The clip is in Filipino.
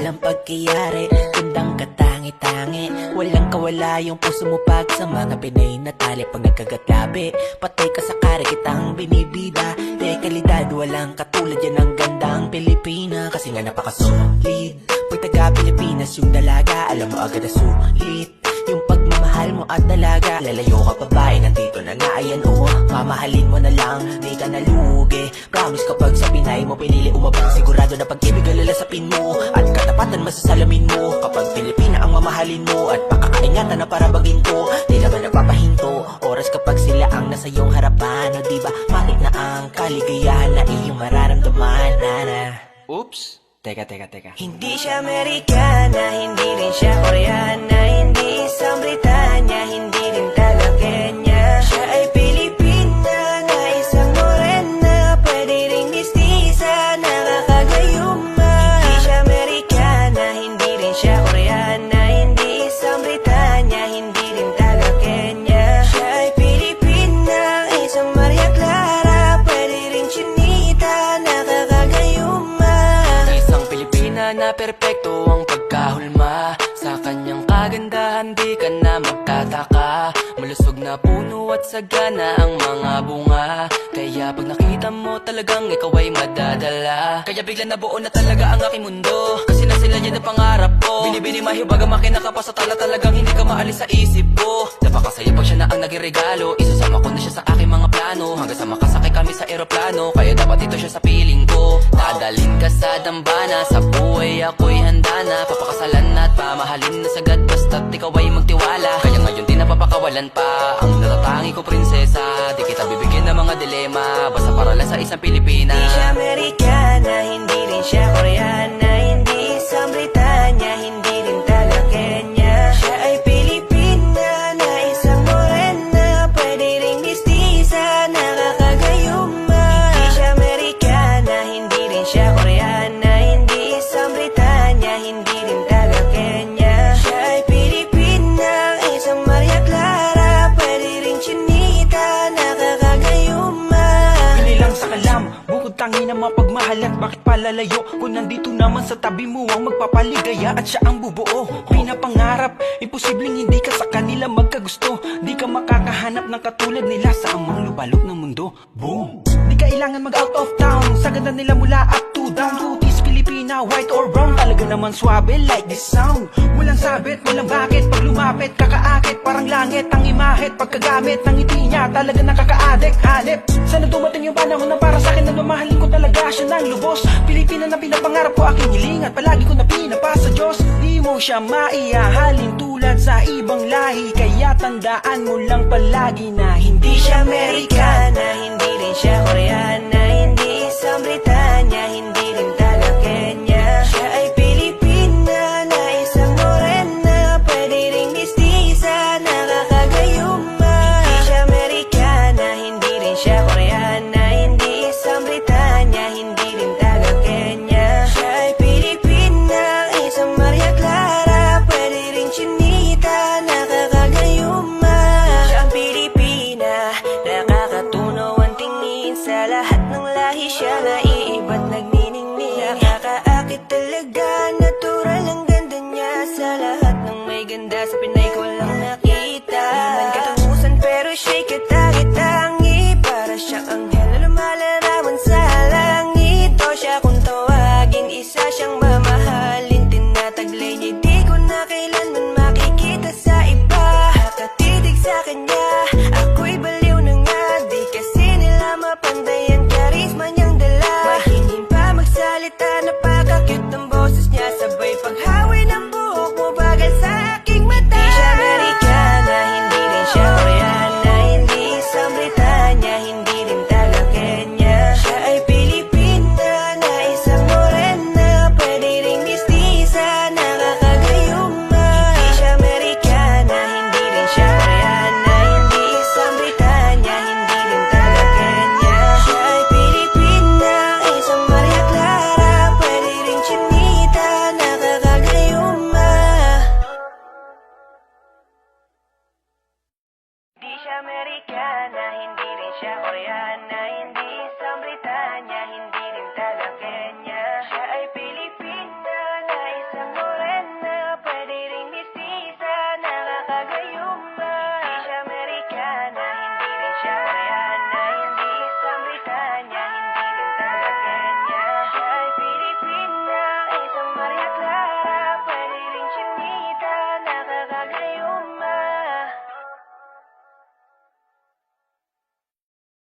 walang pagkayari, gandang katangi-tangi. Walang kawala yung puso mo pag sa mga Pinay na tali. Pag nagkagatlabi, patay ka sa kare, kitang binibida. De kalidad, walang katulad yan ang gandang Pilipina. Kasi nga napaka-solid, pag taga-Pilipinas yung dalaga, alam mo agad na sulit yung pagmamahal mo at dalaga. Lalayo ka babae, nandito na nga, ayan oo. Mamahalin mo na lang, di ka nalugi. Promise kapag sa Pinay mo pinili umabang, sigurado na pag-ibig alalasapin mo at katapatan masasalamin mo. Kapag Pilipina ang mamahalin mo at pakakaingatan na para baginto, di naman nagpapahinto oras kapag sila ang nasa iyong harapan. O diba, matik na ang kaligayahan na iyong mararamdaman. Oops! Teka. Hindi siya Amerikana, hindi rin siya Koreana, hindi isang Britanya, hindi rin taga Kenya. Siya ay Pilipina na isang morena, pwede ring mistisa, nakakagayuma. Hindi siya Amerikana, hindi rin siya Koreana, hindi isang Britanya, hindi rin taga Kenya. Siya ay Pilipina, isang Maria Clara, pwede ring chinita, nakakagayuma. Na perpekto ang pagkahulma, sa kanyang kagandahan di ka na magtataka. Malusog na puno at sagana ang mga bunga, kaya pag nakita mo talagang ikaw ay madadala. Kaya bigla nabuo na talaga ang aking mundo, kasi na sila yan ang pangarap ko. Binibini mahiwaga makina ka pa sa tala, talagang hindi ka maalis sa isip ko. Napakasaya pag siya na ang naging regalo, isasama ko na siya sa aking mga plano, hanggang sa makasakay kami sa eroplano. Kaya dapat ito siya sa piling ko, dadalhin ka sa dambana, sa buhay ako'y handa na. Papakasalan at pamahalin na sagad, basta't ikaw ay magtiwala. Kaya ngayon di napapakawalan pa ang natatangi ko prinsesa. Di kita bibigyan ng mga dilema, basta para lang sa isang Pilipina. Hindi siya Amerikana, hindi rin siya Koreana, hindi isang Britanya, hindi rin taga Kenya. Siya ay Pilipina na isang morena, pwede ring mistisa, nakakagayuma. Hindi siya Amerikana, hindi rin siya Koreana, hindi isang Britanya, hindi rin taga Kenya. Siya ay Pilipina, isang Maria Clara, pwede ring chinita, nakakagayuma. Pinilang sa kalam, bukod tangi na mapagmahal at bakit palalayo, kung nandito naman sa tabi mo ang magpapaligaya at siya ang bubuo. Pinapangarap, imposibleng hindi ka sa kanila magkagusto. Di ka makakahanap ng katulad nila sa amang lubalok ng mundo. Boom! Di kailangan mag out of town, sa ganda nila mula up to down. Kutis, Pilipina, white or brown, talaga naman swabe like this sound. Walang sabit, walang bakit, pag lumapit kakaakit, parang langit ang imahit. Pagkagamit ng ngiti niya, talaga nakaka-addict, halip. Sana dumating yung panahon na para sa akin na mamahalin ko talaga siya ng lubos. Pilipina na pinapangarap ko, aking hiling at palagi ko na pinapasa Diyos. Di mo siya maiahalin tulad sa ibang lahi, kaya tandaan mo lang palagi na hindi siya Amerikana, Hindi rin siya Koreana, hindi isang Britanya, hindi